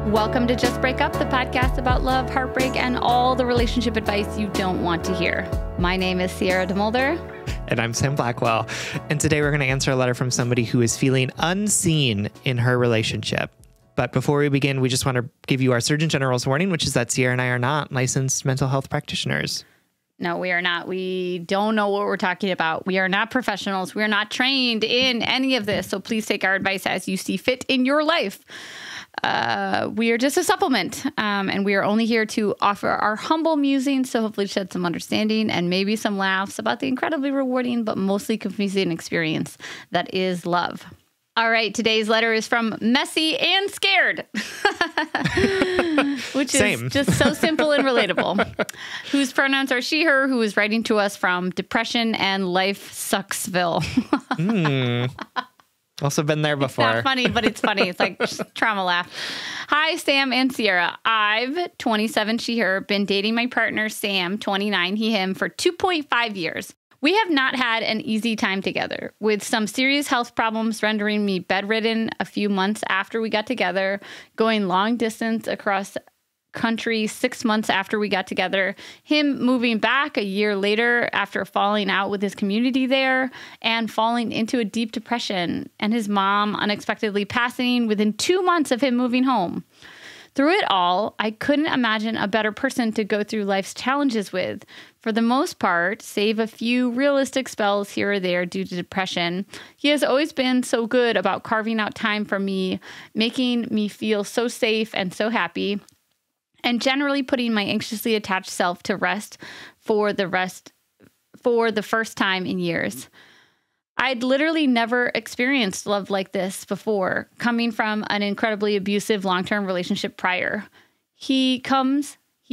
Welcome to Just Break Up, the podcast about love, heartbreak, and all the relationship advice you don't want to hear. My name is Sierra DeMulder. And I'm Sam Blackwell. And today we're going to answer a letter from somebody who is feeling unseen in her relationship. But before we begin, we just want to give you our Surgeon General's warning, which is that Sierra and I are not licensed mental health practitioners. No, we are not. We don't know what we're talking about. We are not professionals. We are not trained in any of this. So please take our advice as you see fit in your life. We are just a supplement, and we are only here to offer our humble musings to hopefully shed some understanding and maybe some laughs about the incredibly rewarding but mostly confusing experience that is love. All right, today's letter is from Messy and Scared, which is just so simple and relatable. Whose pronouns are she, her, who is writing to us from Depression and Life Sucksville. Also been there before. It's not funny, but it's funny. It's like trauma laugh. Hi, Sam and Sierra. I've, 27, she, her, been dating my partner, Sam, 29, he, him, for 2.5 years. We have not had an easy time together, with some serious health problems rendering me bedridden a few months after we got together, going long distance across country 6 months after we got together, him moving back a year later after falling out with his community there and falling into a deep depression, and his mom unexpectedly passing within 2 months of him moving home. Through it all, I couldn't imagine a better person to go through life's challenges with. For the most part, save a few realistic spells here or there due to depression, he has always been so good about carving out time for me, making me feel so safe and so happy, and generally putting my anxiously attached self to rest for the first time in years. I'd literally never experienced love like this before, coming from an incredibly abusive long-term relationship prior. He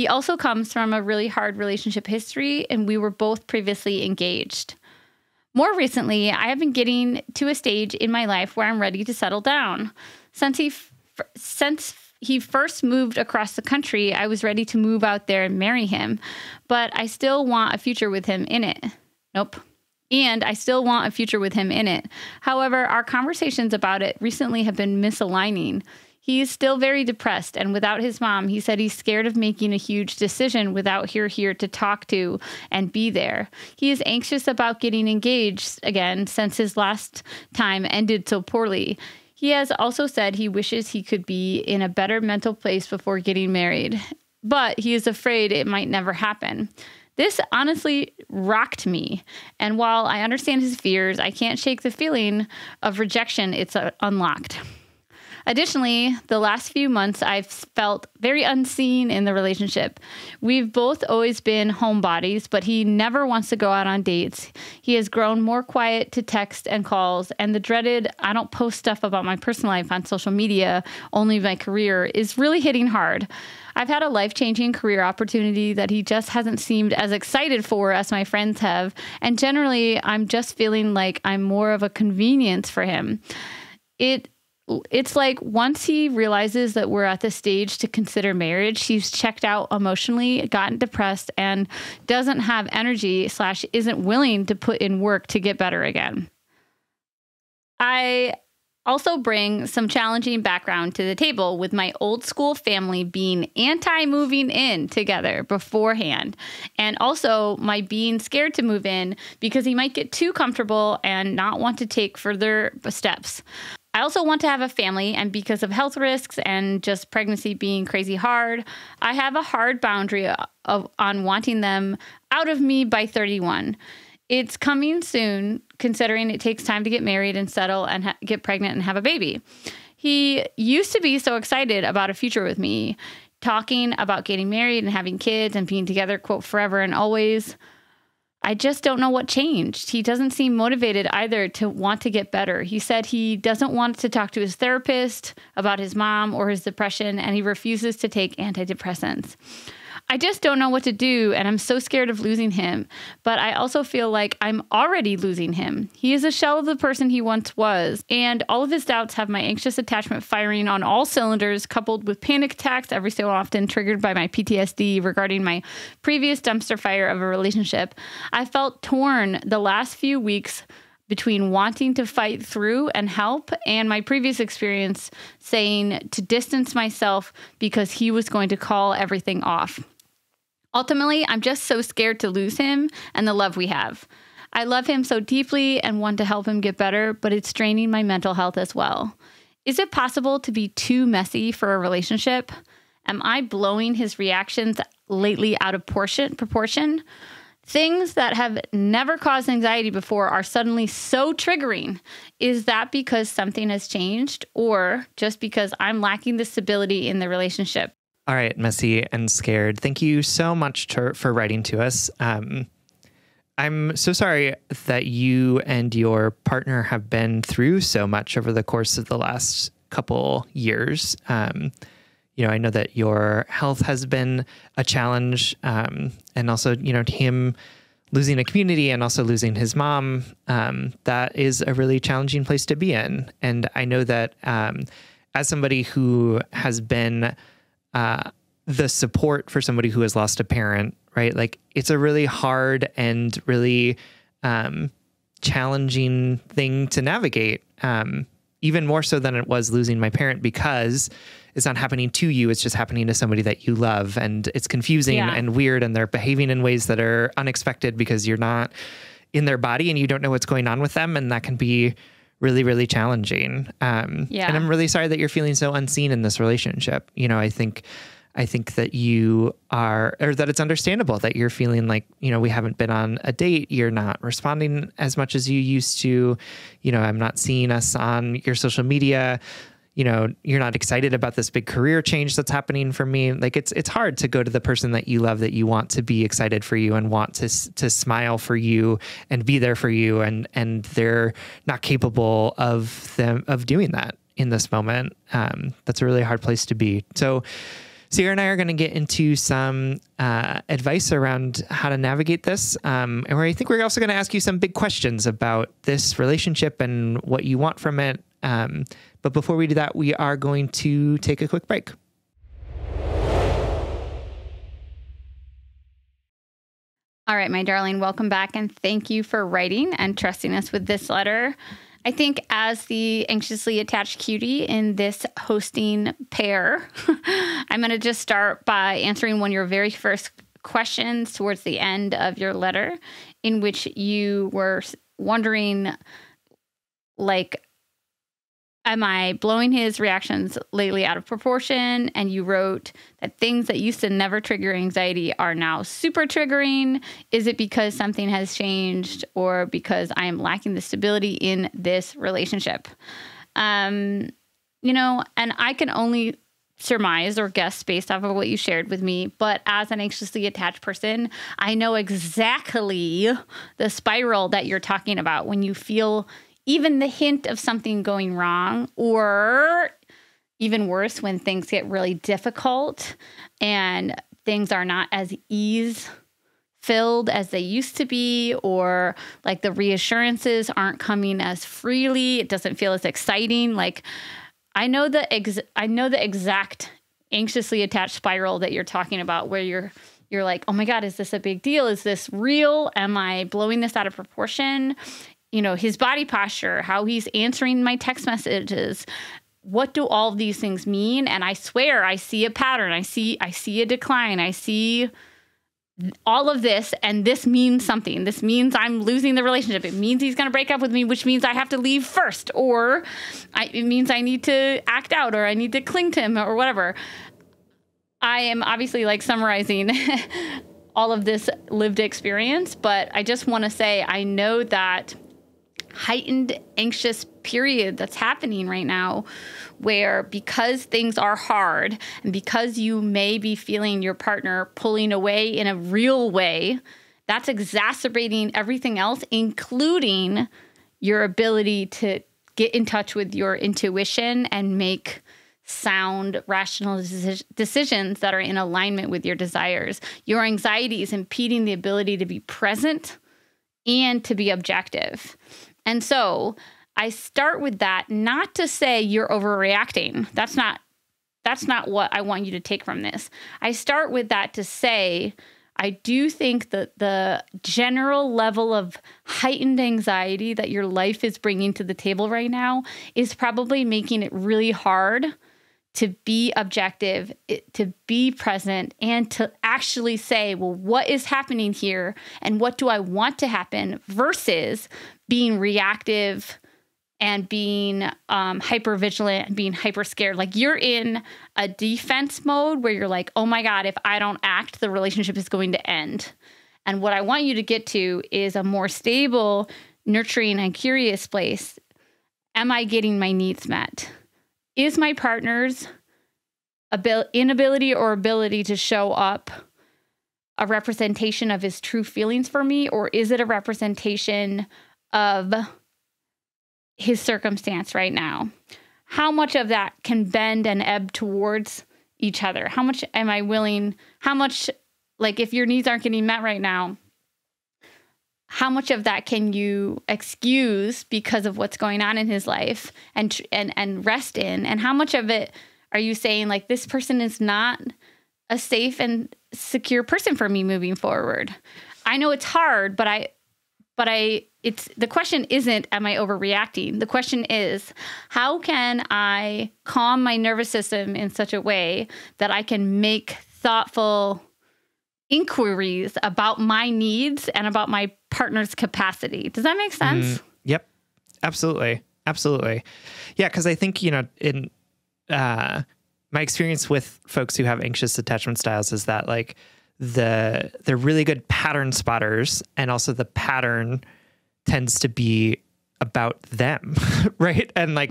also comes from a really hard relationship history, and we were both previously engaged. More recently, I have been getting to a stage in my life where I'm ready to settle down. Since he first moved across the country, I was ready to move out there and marry him, but I still want a future with him in it. And I still want a future with him in it. However, our conversations about it recently have been misaligning. He is still very depressed, and without his mom, he said he's scared of making a huge decision without her here to talk to and be there. He is anxious about getting engaged again since his last time ended so poorly. He has also said he wishes he could be in a better mental place before getting married, but he is afraid it might never happen. This honestly rocked me, and while I understand his fears, I can't shake the feeling of rejection it's unlocked. Additionally, the last few months, I've felt very unseen in the relationship. We've both always been homebodies, but he never wants to go out on dates. He has grown more quiet to text and calls, and the dreaded, I don't post stuff about my personal life on social media, only my career, is really hitting hard. I've had a life-changing career opportunity that he just hasn't seemed as excited for as my friends have, and generally, I'm just feeling like I'm more of a convenience for him. It's like once he realizes that we're at the stage to consider marriage, he's checked out emotionally, gotten depressed, and doesn't have energy / isn't willing to put in work to get better again. I also bring some challenging background to the table with my old school family being anti-moving in together beforehand, and also my being scared to move in because he might get too comfortable and not want to take further steps. I also want to have a family, and because of health risks and just pregnancy being crazy hard, I have a hard boundary on wanting them out of me by 31. It's coming soon, considering it takes time to get married and settle and get pregnant and have a baby. He used to be so excited about a future with me, talking about getting married and having kids and being together, quote, forever and always. I just don't know what changed. He doesn't seem motivated either to want to get better. He said he doesn't want to talk to his therapist about his mom or his depression, and he refuses to take antidepressants. I just don't know what to do, and I'm so scared of losing him. But I also feel like I'm already losing him. He is a shell of the person he once was, and all of his doubts have my anxious attachment firing on all cylinders, coupled with panic attacks every so often triggered by my PTSD regarding my previous dumpster fire of a relationship. I felt torn the last few weeks between wanting to fight through and help and my previous experience saying to distance myself because he was going to call everything off. Ultimately, I'm just so scared to lose him and the love we have. I love him so deeply and want to help him get better, but it's draining my mental health as well. Is it possible to be too messy for a relationship? Am I blowing his reactions lately out of proportion? Things that have never caused anxiety before are suddenly so triggering. Is that because something has changed or just because I'm lacking the stability in the relationship? All right, messy and scared. Thank you so much for writing to us. I'm so sorry that you and your partner have been through so much over the course of the last couple years. I know that your health has been a challenge, and also, him losing a community and also losing his mom. That is a really challenging place to be in. And I know that as somebody who has been the support for somebody who has lost a parent, right? Like, it's a really hard and really challenging thing to navigate, even more so than it was losing my parent, because it's not happening to you. It's just happening to somebody that you love. And it's confusing and weird. And they're behaving in ways that are unexpected because you're not in their body and you don't know what's going on with them. And that can be really, really challenging. And I'm really sorry that you're feeling so unseen in this relationship. I think that you are, or that it's understandable that you're feeling like, we haven't been on a date. You're not responding as much as you used to. I'm not seeing us on your social media. You're not excited about this big career change that's happening for me. Like, it's hard to go to the person that you love, that you want to be excited for you and want to smile for you and be there for you. And they're not capable of doing that in this moment. That's a really hard place to be. So Sierra and I are going to get into some advice around how to navigate this. And I think we're also going to ask you some big questions about this relationship and what you want from it. But before we do that, we are going to take a quick break. All right, my darling, welcome back. And thank you for writing and trusting us with this letter. I think as the anxiously attached cutie in this hosting pair, I'm going to just start by answering one of your very first questions towards the end of your letter, in which you were wondering, like, am I blowing his reactions lately out of proportion? And you wrote that things that used to never trigger anxiety are now super triggering. Is it because something has changed or because I am lacking the stability in this relationship? And I can only surmise or guess based off of what you shared with me. But as an anxiously attached person, I know exactly the spiral that you're talking about when you feel even the hint of something going wrong, or even worse, when things get really difficult and things are not as ease-filled as they used to be, or like the reassurances aren't coming as freely. It doesn't feel as exciting. Like, I know the exact anxiously attached spiral that you're talking about, where you're like, oh my God, is this a big deal? Is this real? Am I blowing this out of proportion? His body posture, how he's answering my text messages. What do all of these things mean? And I swear I see a pattern. I see a decline. I see all of this, and this means something. This means I'm losing the relationship. It means he's going to break up with me, which means I have to leave first, or it means I need to act out, or I need to cling to him, or whatever. I am obviously summarizing all of this lived experience, but I just want to say I know that heightened anxious period that's happening right now, where because things are hard and because you may be feeling your partner pulling away in a real way, that's exacerbating everything else, including your ability to get in touch with your intuition and make sound, rational decisions that are in alignment with your desires. Your anxiety is impeding the ability to be present and to be objective. And so I start with that, not to say you're overreacting. That's not what I want you to take from this. I start with that to say, I do think that the general level of heightened anxiety that your life is bringing to the table right now is probably making it really hard to be objective, to be present, and to actually say, well, what is happening here and what do I want to happen, versus being reactive and being hyper vigilant and being hyper scared. Like, you're in a defense mode where you're like, oh my God, if I don't act, the relationship is going to end. And what I want you to get to is a more stable, nurturing, and curious place. Am I getting my needs met? Is my partner's inability or ability to show up a representation of his true feelings for me, or is it a representation of his circumstance right now? How much of that can bend and ebb towards each other? How much am I willing? How much, like, if your needs aren't getting met right now, how much of that can you excuse because of what's going on in his life and rest in? And how much of it are you saying, like, this person is not a safe and secure person for me moving forward? I know it's hard, but it's the question isn't, am I overreacting? The question is, how can I calm my nervous system in such a way that I can make thoughtful inquiries about my needs and about my partner's capacity? Does that make sense? Yep. Absolutely. Absolutely. Yeah. Cause I think, in my experience with folks who have anxious attachment styles is that, like, they're really good pattern spotters, and also the pattern tends to be about them, right? And like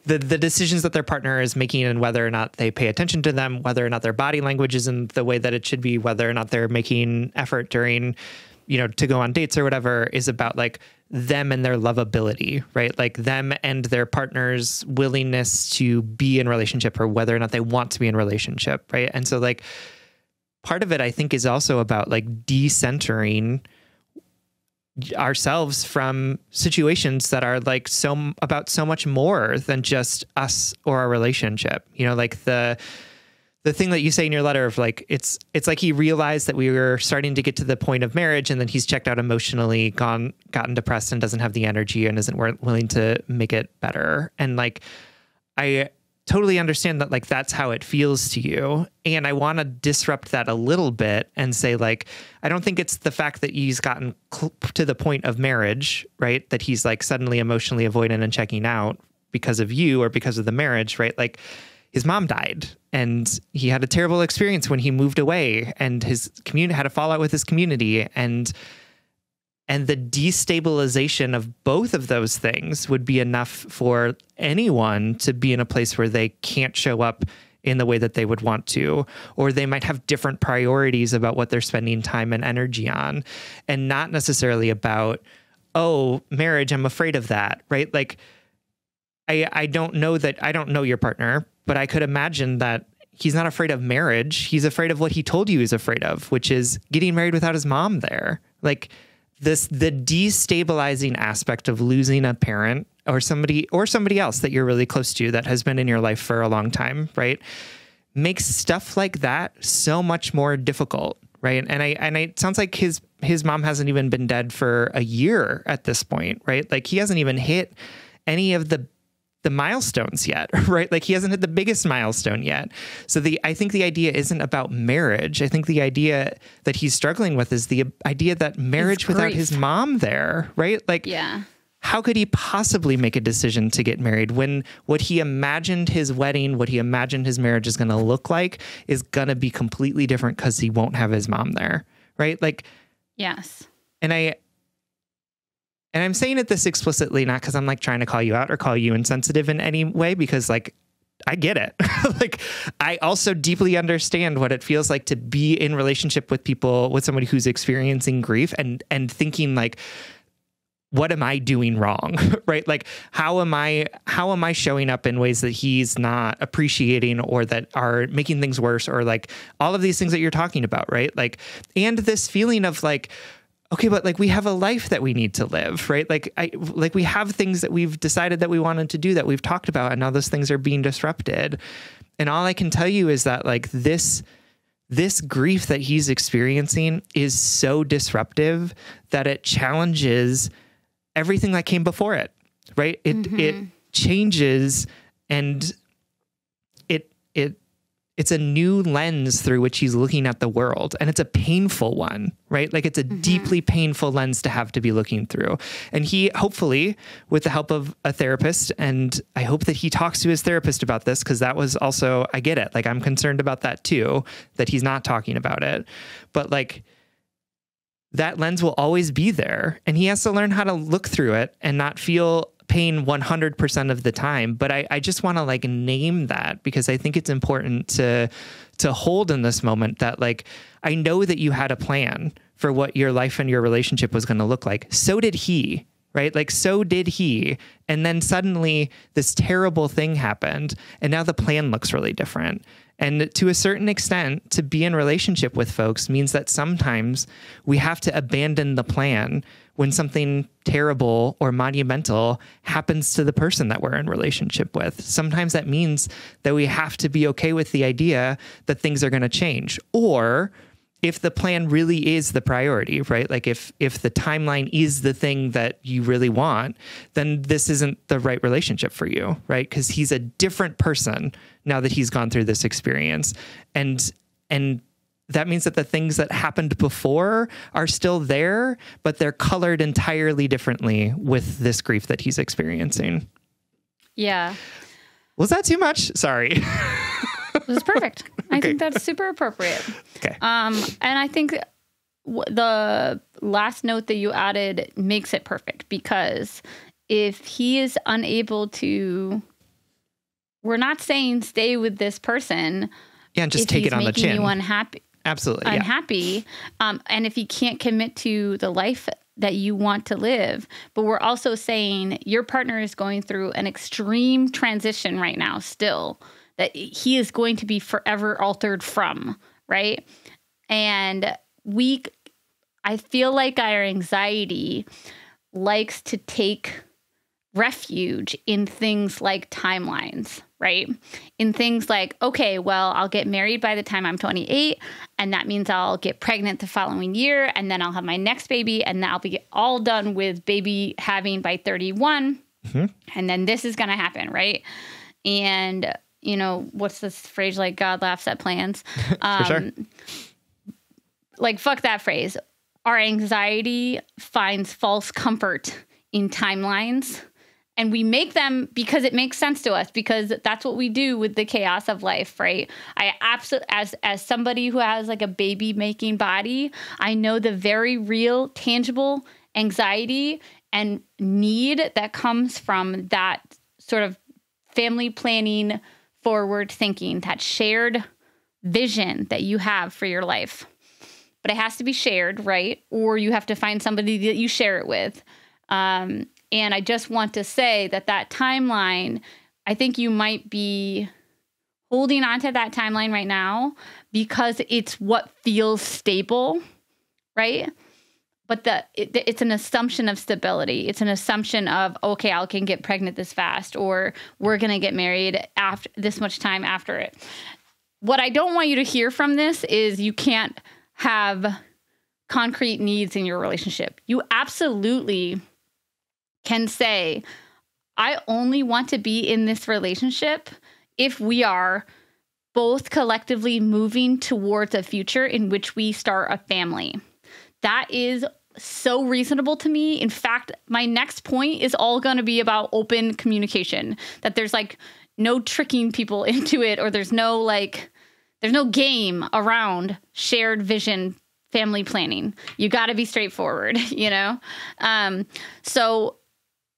the decisions that their partner is making, and whether or not they pay attention to them, whether or not their body language is in the way that it should be, whether or not they're making effort during, to go on dates or whatever, is about, like, them and their lovability, right? Like, them and their partner's willingness to be in relationship, or whether or not they want to be in relationship, right? And so, like, part of it, I think, is also about, like, decentering ourselves from situations that are, like, about so much more than just us or our relationship. Like the thing that you say in your letter of, like, it's like he realized that we were starting to get to the point of marriage, and then he's checked out emotionally, gotten depressed, and doesn't have the energy and isn't willing to make it better. And, like, I totally understand that, like, that's how it feels to you. And I want to disrupt that a little bit and say, like, I don't think it's the fact that he's gotten to the point of marriage, right? That he's, like, suddenly emotionally avoidant and checking out because of you or because of the marriage, right? Like, his mom died, and he had a terrible experience when he moved away, and his community had a fallout with his community, and the destabilization of both of those things would be enough for anyone to be in a place where they can't show up in the way that they would want to, or they might have different priorities about what they're spending time and energy on, and not necessarily about, oh, marriage, I'm afraid of that, right? Like, I don't know your partner, but I could imagine that he's not afraid of marriage. He's afraid of what he told you he's afraid of, which is getting married without his mom there. Like, the destabilizing aspect of losing a parent or somebody else that you're really close to that has been in your life for a long time, right, makes stuff like that so much more difficult, right? And it sounds like his mom hasn't even been dead for a year at this point, right? Like, he hasn't even hit any of the milestones yet, right? Like, he hasn't hit the biggest milestone yet. So I think the idea isn't about marriage. I think the idea that he's struggling with is the idea that marriage without his mom there, right? Like, yeah. How could he possibly make a decision to get married when what he imagined his wedding, what he imagined his marriage is going to look like is going to be completely different because he won't have his mom there, right? Like, yes. And I'm saying it this explicitly, not because I'm, like, trying to call you out or call you insensitive in any way, because, like, I get it. Like, I also deeply understand what it feels like to be in relationship with somebody who's experiencing grief and thinking, like, what am I doing wrong? Right? Like, how am I showing up in ways that he's not appreciating, or that are making things worse, or, like, all of these things that you're talking about, right? Like, and this feeling of, like, okay, but, like, we have a life that we need to live, right? Like, we have things that we've decided that we wanted to do, that we've talked about, and now those things are being disrupted. And all I can tell you is that, like, this this grief that he's experiencing is so disruptive that it challenges everything that came before it, right? It changes, and it's a new lens through which he's looking at the world. And it's a painful one, right? Like it's a deeply painful lens to have to be looking through. And he, hopefully, with the help of a therapist, and I hope that he talks to his therapist about this, because that was also, I get it. Like, I'm concerned about that too, that he's not talking about it. But like, that lens will always be there. And he has to learn how to look through it and not feel pain 100% of the time. But I just want to like name that, because I think it's important to hold in this moment that like, I know that you had a plan for what your life and your relationship was going to look like. So did he, right? Like, so did he. And then suddenly this terrible thing happened, and now the plan looks really different. And to a certain extent, to be in relationship with folks means that sometimes we have to abandon the plan when something terrible or monumental happens to the person that we're in relationship with. Sometimes that means that we have to be okay with the idea that things are going to change. Or if the plan really is the priority, right? Like if the timeline is the thing that you really want, then this isn't the right relationship for you, right? Because he's a different person now that he's gone through this experience. And that means that the things that happened before are still there, but they're colored entirely differently with this grief that he's experiencing. Yeah. Was that too much? Sorry. It was perfect. I think that's super appropriate. Okay. And I think the last note that you added makes it perfect, because if he is unable to, we're not saying stay with this person. Yeah, and just take it on the chin. Making you unhappy. Absolutely. Unhappy. Yeah. And if you can't commit to the life that you want to live, but we're also saying your partner is going through an extreme transition right now still, that he is going to be forever altered from, right? And I feel like our anxiety likes to take refuge in things like timelines, right? In things like, okay, well, I'll get married by the time I'm 28, and that means I'll get pregnant the following year, and then I'll have my next baby, and then I'll be all done with baby having by 31, and then this is going to happen, right? And you know, what's this phrase, like God laughs at plans? For sure. Like, fuck that phrase. Our anxiety finds false comfort in timelines, and we make them because it makes sense to us, because that's what we do with the chaos of life, right? I absolutely, as somebody who has like a baby making body, I know the very real, tangible anxiety and need that comes from that sort of family planning, forward thinking, that shared vision that you have for your life. But it has to be shared, right? Or you have to find somebody that you share it with. And I just want to say that timeline, I think you might be holding on to that timeline right now because it's what feels stable, right? But it's an assumption of stability. It's an assumption of, okay, I can get pregnant this fast, or we're going to get married after this much time after it. What I don't want you to hear from this is you can't have concrete needs in your relationship. You absolutely can say, I only want to be in this relationship if we are both collectively moving towards a future in which we start a family. That is so reasonable to me. In fact, my next point is all going to be about open communication, that there's like no tricking people into it, or there's no game around shared vision, family planning. You got to be straightforward, you know? So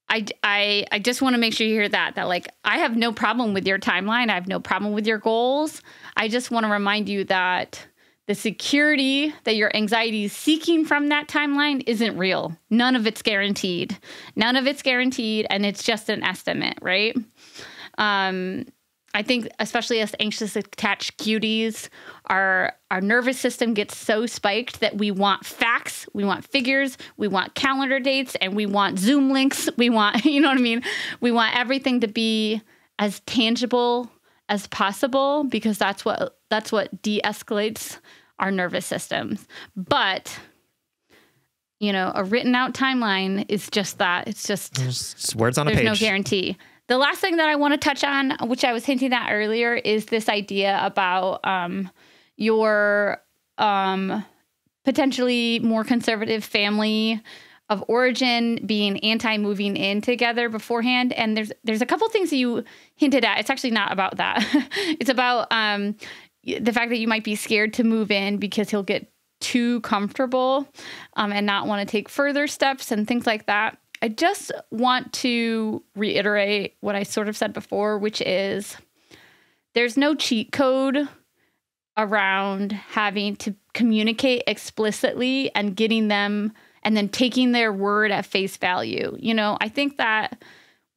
I just want to make sure you hear that like, I have no problem with your timeline. I have no problem with your goals. I just want to remind you that the security that your anxiety is seeking from that timeline isn't real. None of it's guaranteed. None of it's guaranteed, and it's just an estimate, right? I think especially as anxious attached cuties, our nervous system gets so spiked that we want facts, we want figures, we want calendar dates, and we want Zoom links. We want, you know what I mean? We want everything to be as tangible as possible, because that's what de-escalates our nervous systems. But a written out timeline is just that. It's just words on a page. There's no guarantee. The last thing that I want to touch on, which I was hinting at earlier, is this idea about your potentially more conservative family of origin being anti-moving in together beforehand. And there's a couple things that you hinted at. It's actually not about that. It's about the fact that you might be scared to move in because he'll get too comfortable and not want to take further steps and things like that. I just want to reiterate what I sort of said before, which is there's no cheat code around having to communicate explicitly and getting them and then taking their word at face value. I think that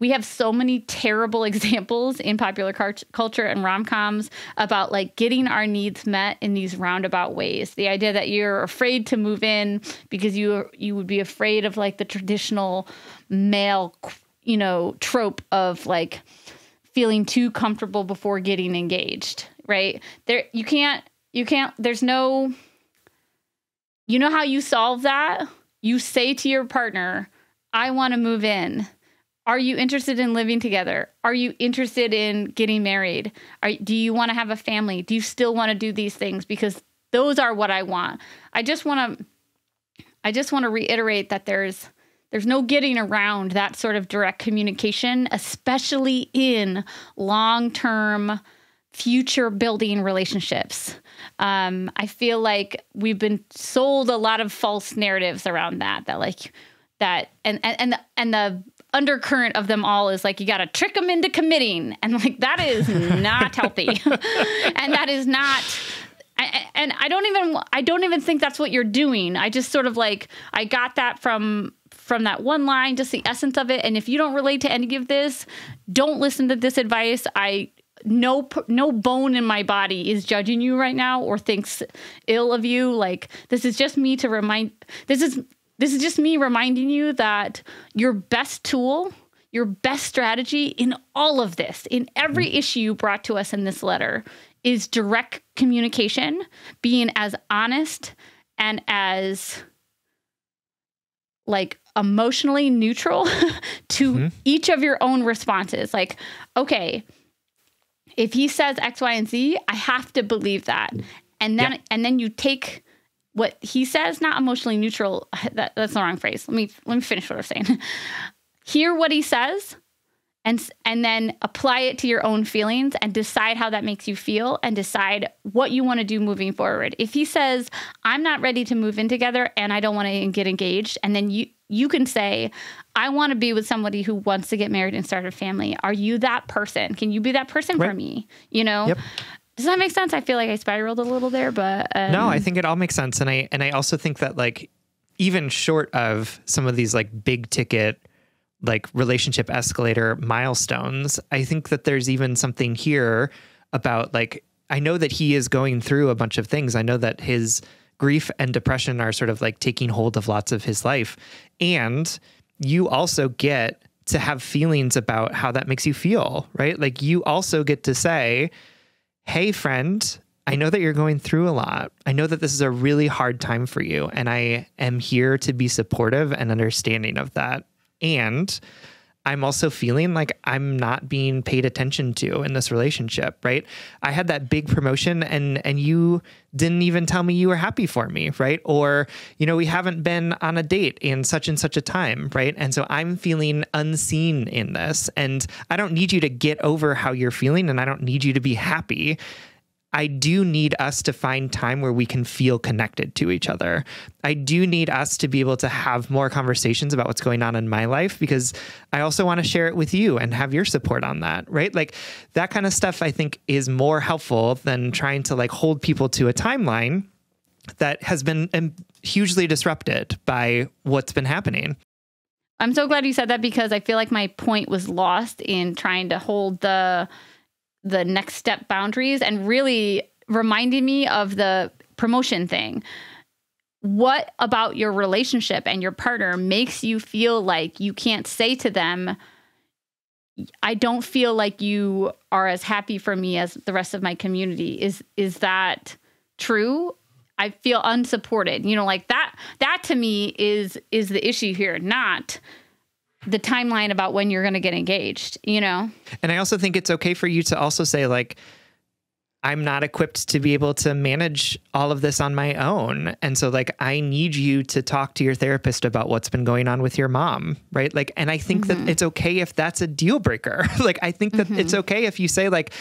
we have so many terrible examples in popular culture and rom-coms about like getting our needs met in these roundabout ways. The idea that you're afraid to move in because you would be afraid of like the traditional male, trope of like feeling too comfortable before getting engaged, right? You can't, there's no, how you solve that? You say to your partner, I want to move in. Are you interested in living together? Are you interested in getting married? Do you want to have a family? Do you still want to do these things? Because those are what I want. I just want to reiterate that there's no getting around that sort of direct communication, especially in long-term future building relationships. I feel like we've been sold a lot of false narratives around that and the undercurrent of them all is like, you got to trick them into committing. And like, that is not healthy. And that is not, and I don't even think that's what you're doing. I just sort of like, I got that from that one line, just the essence of it. And if you don't relate to any of this, don't listen to this advice. No bone in my body is judging you right now or thinks ill of you. Like, this is just me this is just me reminding you that your best tool, your best strategy in all of this, in every issue you brought to us in this letter, is direct communication, being as honest and as like emotionally neutral to each of your own responses. Like, okay, if he says X, Y, and Z, I have to believe that. And then you take what he says, not emotionally neutral. That's the wrong phrase. Let me finish what I'm saying. Hear what he says and then apply it to your own feelings and decide how that makes you feel and decide what you want to do moving forward. If he says, I'm not ready to move in together and I don't want to get engaged, and then you can say, I want to be with somebody who wants to get married and start a family. Are you that person? Can you be that person for me? Yep. Does that make sense? I feel like I spiraled a little there, but no, I think it all makes sense. And I also think that like, even short of some of these like big ticket, like relationship escalator milestones, I think that there's even something here about like, I know that he is going through a bunch of things. I know that his grief and depression are sort of like taking hold of lots of his life. And you also get to have feelings about how that makes you feel, right? Like you also get to say, hey, friend, I know that you're going through a lot. I know that this is a really hard time for you, and I am here to be supportive and understanding of that. And I'm also feeling like I'm not being paid attention to in this relationship, right? I had that big promotion and you didn't even tell me you were happy for me, right? Or, we haven't been on a date in such and such a time, right? And so I'm feeling unseen in this, and I don't need you to get over how you're feeling, and I don't need you to be happy. I do need us to find time where we can feel connected to each other. I do need us to be able to have more conversations about what's going on in my life, because I also want to share it with you and have your support on that, right? Like that kind of stuff I think is more helpful than trying to like hold people to a timeline that has been hugely disrupted by what's been happening. I'm so glad you said that, because I feel like my point was lost in trying to hold the next step boundaries and really reminding me of the promotion thing. What about your relationship and your partner makes you feel like you can't say to them, I don't feel like you are as happy for me as the rest of my community. Is that true? I feel unsupported. Like that to me is the issue here, not the timeline about when you're going to get engaged, And I also think it's okay for you to also say, like, I'm not equipped to be able to manage all of this on my own. And so, like, I need you to talk to your therapist about what's been going on with your mom, right? Like, and I think that it's okay if that's a deal breaker. Like, I think that it's okay if you say, like,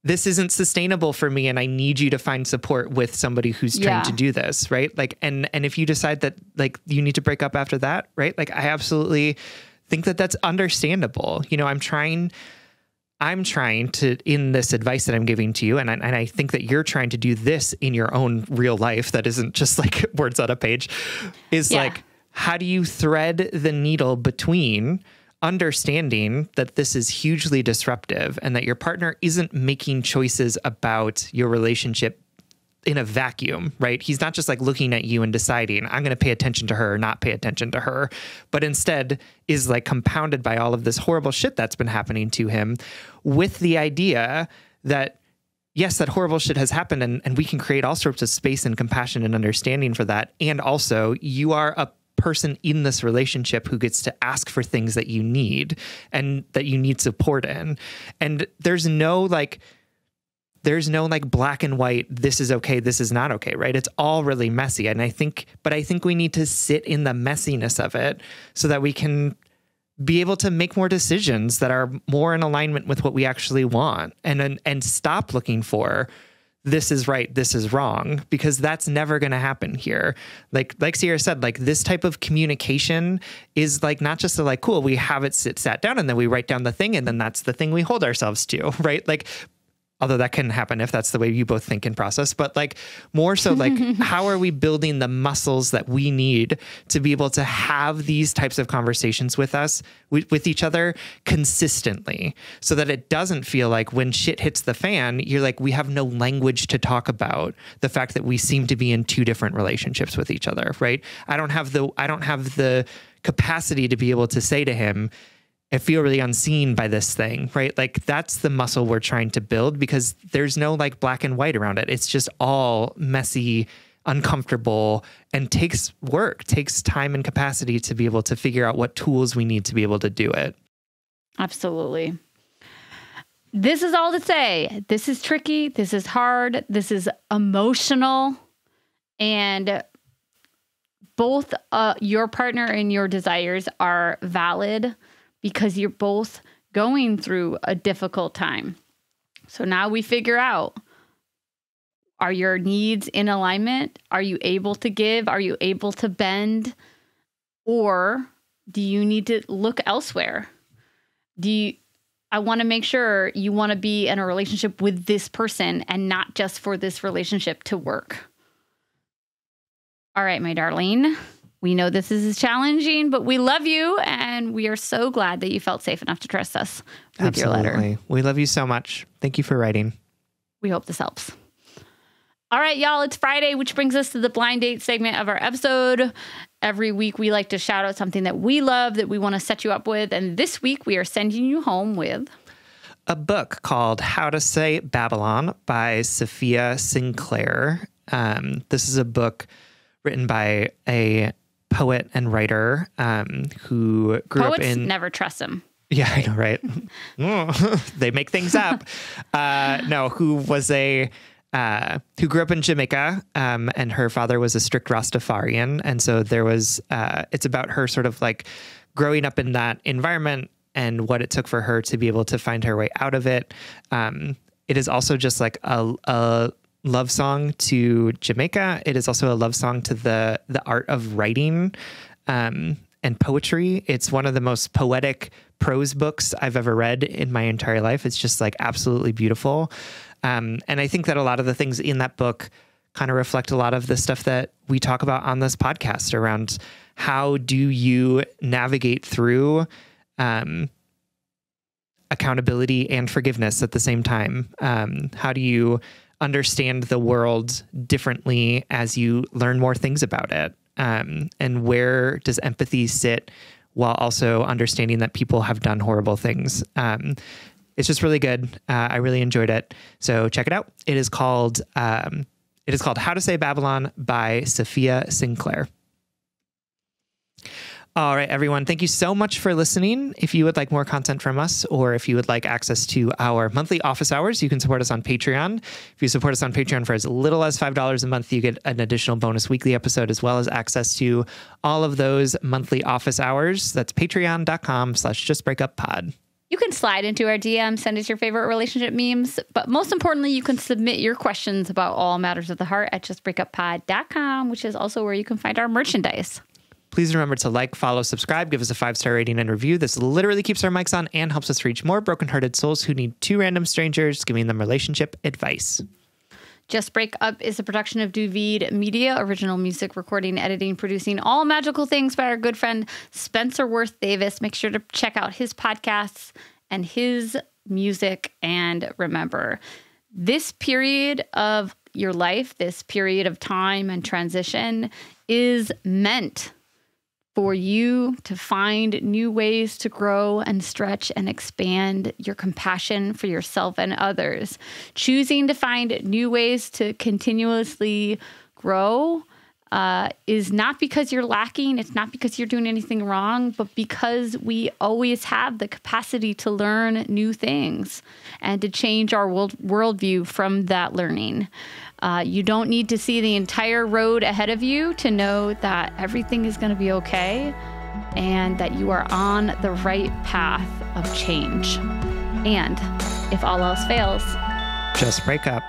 this isn't sustainable for me and I need you to find support with somebody who's trying to do this, right? Like, and if you decide that, like, you need to break up after that, right? Like, I absolutely think that that's understandable. I'm trying to, in this advice that I'm giving to you, and I think that you're trying to do this in your own real life that isn't just like words on a page, is like, how do you thread the needle between understanding that this is hugely disruptive and that your partner isn't making choices about your relationship in a vacuum, right? He's not just like looking at you and deciding, I'm going to pay attention to her or not pay attention to her, but instead is like compounded by all of this horrible shit that's been happening to him, with the idea that, yes, that horrible shit has happened and we can create all sorts of space and compassion and understanding for that. And also, you are a person in this relationship who gets to ask for things that you need and that you need support in. And there's no like black and white, this is okay, this is not okay, right? It's all really messy. And I think we need to sit in the messiness of it so that we can be able to make more decisions that are more in alignment with what we actually want, and stop looking for this is right, this is wrong, because that's never going to happen here. Like Sierra said, like, this type of communication is like not just a like, cool, we have it sat down and then we write down the thing and then that's the thing we hold ourselves to, right? Like, although that can happen if that's the way you both think and process, but like more so like, how are we building the muscles that we need to be able to have these types of conversations with each other consistently, so that it doesn't feel like when shit hits the fan, you're like, we have no language to talk about the fact that we seem to be in two different relationships with each other, right? I don't have the capacity to be able to say to him, I feel really unseen by this thing, right? Like, that's the muscle we're trying to build, because there's no like black and white around it. It's just all messy, uncomfortable, and takes work, takes time and capacity to be able to figure out what tools we need to be able to do it. Absolutely. This is all to say, this is tricky. This is hard. This is emotional, and both your partner and your desires are valid, because you're both going through a difficult time. So now we figure out, are your needs in alignment? Are you able to give? Are you able to bend? Or do you need to look elsewhere? I want to make sure you want to be in a relationship with this person and not just for this relationship to work. All right, my darling. We know this is challenging, but we love you, and we are so glad that you felt safe enough to trust us with your letter. We love you so much. Thank you for writing. We hope this helps. All right, y'all, it's Friday, which brings us to the blind date segment of our episode. Every week, we like to shout out something that we love, that we want to set you up with. And this week, we are sending you home with a book called How to Say Babylon by Sophia Sinclair. This is a book written by a poet and writer who grew up in... never trust him. Yeah, I know, right? They make things up. Who grew up in Jamaica, and her father was a strict Rastafarian. And so there was, it's about her sort of like growing up in that environment and what it took for her to be able to find her way out of it. It is also just like a love song to Jamaica. It is also a love song to the art of writing and poetry. It's one of the most poetic prose books I've ever read in my entire life. It's just like absolutely beautiful. And I think that a lot of the things in that book kind of reflect a lot of the stuff that we talk about on this podcast around how do you navigate through accountability and forgiveness at the same time? How do you understand the world differently as you learn more things about it? And where does empathy sit while also understanding that people have done horrible things. It's just really good. I really enjoyed it. So check it out. It is called How to Say Babylon by Sophia Sinclair. All right, everyone. Thank you so much for listening. If you would like more content from us, or if you would like access to our monthly office hours, you can support us on Patreon. If you support us on Patreon for as little as $5 a month, you get an additional bonus weekly episode, as well as access to all of those monthly office hours. That's patreon.com/justbreakuppod. You can slide into our DM, send us your favorite relationship memes, but most importantly, you can submit your questions about all matters of the heart at justbreakuppod.com, which is also where you can find our merchandise. Please remember to like, follow, subscribe, give us a 5-star rating and review. This literally keeps our mics on and helps us reach more brokenhearted souls who need 2 random strangers giving them relationship advice. Just Break Up is a production of Duvid Media, original music, recording, editing, producing, all magical things by our good friend Spencer Worth Davis. Make sure to check out his podcasts and his music. And remember, this period of your life, this period of time and transition is meant for you to find new ways to grow and stretch and expand your compassion for yourself and others. Choosing to find new ways to continuously grow is not because you're lacking. It's not because you're doing anything wrong, but because we always have the capacity to learn new things and to change our worldview from that learning. You don't need to see the entire road ahead of you to know that everything is going to be okay and that you are on the right path of change. And if all else fails, just break up.